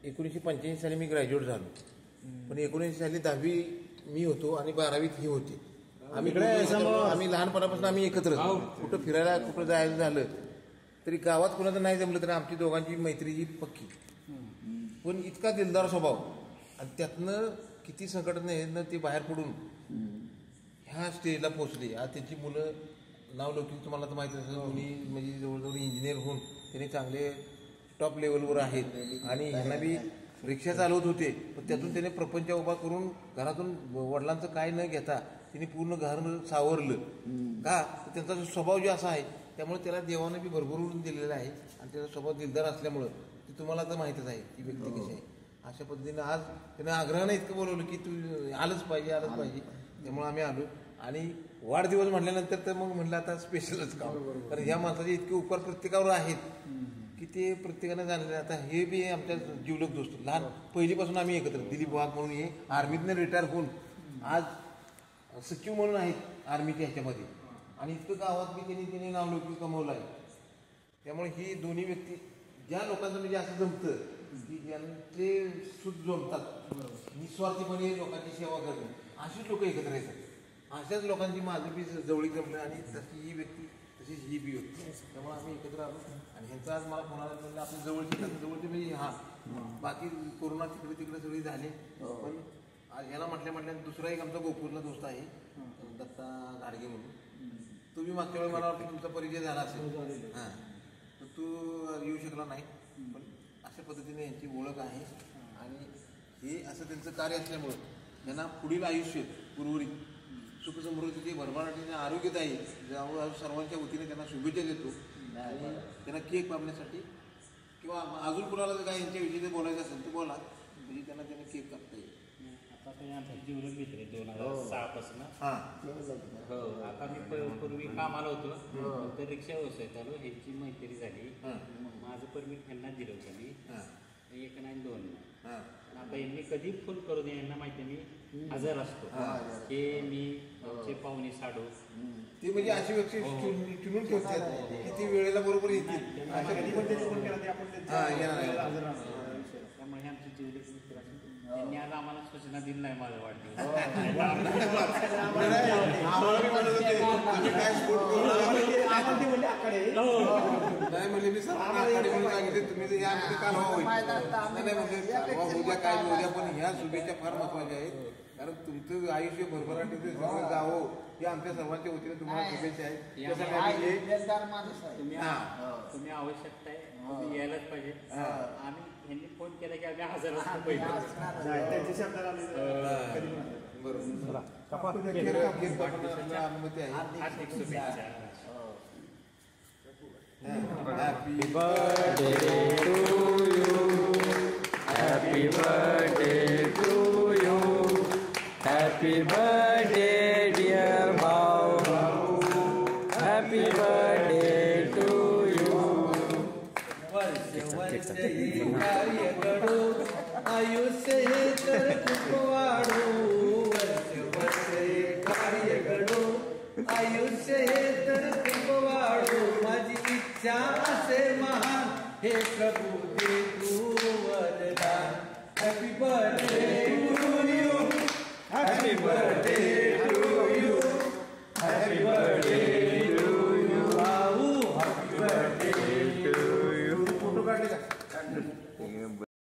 1985 साली मी ग्रॅज्युएट झालो, पण 19 साली 10वी मी होतो आणि 12वीत ही होती. आम्ही लहानपणापासून आम्ही एकत्र कुठं फिरायला कुठं जायचं झालं तरी गावात कुणाचं नाही जमलं तरी आमची दोघांची मैत्री ही पक्की. पण इतका दिलदार स्वभाव आणि त्यातनं किती संकटानं ते बाहेर पडून ह्या स्टेजला पोचले. आज त्यांची मुलं नावलौकिक तुम्हाला तर माहिती असेल, दोन्ही म्हणजे जवळजवळ इंजिनियर होऊन त्यांनी चांगले टॉप लेवलवर आहेत आणि ह्यांना बी रिक्षा चालवत होते. पण त्यातून त्याने प्रपंच उभा करून घरातून वडिलांचं काय न घेता तिने पूर्ण घर सावरलं का. त्यांचा स्वभाव जो असा आहे त्यामुळे त्याला देवानं बी भरभरून दिलेला आहे आणि त्याचा स्वभाव दिलदार असल्यामुळं ते तुम्हाला तर माहीतच आहे ती व्यक्ती कशी आहे. अशा पद्धतीने आज त्याने आग्रहानं इतकं बोलवलं की तू आलंच पाहिजे. त्यामुळे आम्ही आलो आणि वाढदिवस म्हटल्यानंतर तर मग म्हटलं आता स्पेशलच काम, कारण ह्या माणसाचे इतके उपकार प्रत्येकावर आहेत की ते प्रत्येकानं जाणले. आता हे बी आमच्या जीवलग दोस्त, लहान पहिलीपासून आम्ही एकत्र. दिलीप वाघ म्हणून हे आर्मीतनं रिटायर होऊन आज सचिव म्हणून आहेत आर्मीच्या ह्याच्यामध्ये आणि इतकं गावात बी त्यांनी नावलौकिक कमवलं आहे. त्यामुळे ही दोन्ही व्यक्ती ज्या लोकांचं म्हणजे असं जमतं की ज्यांचे सुद्धा जमतात निस्वार्थीपणे लोकांची सेवा करणं, अशीच लोक एकत्र येतात. अशाच लोकांची माझं बी जवळीक जमलं आणि तशी ही व्यक्ती तशीच ही बी व्यक्ती. त्यामुळे आम्ही एकत्र आलो आणि ह्यांचा आज मला फोन आला म्हणजे आपल्या जवळचे म्हणजे बाकी कोरोना तिकडे सगळी झाले. पण याला म्हटल्या दुसरा एक आमचा गोपूरला दोस्त आहे दत्ता गाडगे म्हणून, तुम्ही मागच्या वेळी मला वाटतं तुमचा परिचय झाला असेल. तर तू येऊ शकला नाही, पण अशा पद्धतीने यांची ओळख आहे आणि हे असं त्यांचं कार्य असल्यामुळं त्यांना पुढील आयुष्य उर्वरित सुखसमृद्धीची भरभराटीने आरोग्यदायी सर्वांच्या वतीने त्यांना शुभेच्छा देतो. आणि त्यांना केक कापण्यासाठी किंवा अजून कुणाला जर काय यांच्याविषयी बोलायचं असेल तर बोला, म्हणजे त्यांना केक कापता येईल. आता ते आमची जीवलग मित्र आहे 2006 पासून. हो, आता मी पूर्वी कामाला होतो तर रिक्षा व्यवसाय चालू, ह्याची मैत्री झाली. माझं परमिट ह्यांना दिलं होतं मी 1 नाही 2 नाही. आता यांनी कधी फोन करू दे, यांना माहिती मी हजर असतो. हे मी आमचे पाहुणे साडू ते म्हणजे अशी व्यक्ती चुनून ठेवतात की ती वेळेला बरोबर येतील. त्यामुळे आमची जीवलग मित्र असेल. त्यांनी आज आम्हाला सूचना दिली नाही माझं वाटतं. नाही म्हणजे मी सांगितले तुम्ही यामध्ये काल उद्या काय उद्या, पण ह्या शुभेच्छा फार महत्वाच्या आहेत. कारण तुमचं आयुष्य भरभराटीचे सगळं जावं हे आमच्या सर्वांच्या वतीने तुम्हाला शुभेच्छा आहेत. तुम्ही आवश्यकता आहे, तुम्ही यायलाच पाहिजे. आम्ही यांनी फोन केला की आम्ही हजर असतो पहिले. अनुमती आहे. हार्दिक शुभेच्छा. Happy birthday to you. Happy birthday to you. Happy birthday dear Bau. Happy birthday to you. वर्ष कार्य घडो आयुष्य तर खूप वाढो. वर्ष कार्य घडो आयुष्य तर खूप वाढो. माझी इच्छा असे महान हे प्रभू दे तू वरदान. Happy birthday to you. Happy birthday to you. Happy birthday to you. Happy birthday to you. Photo काढले का?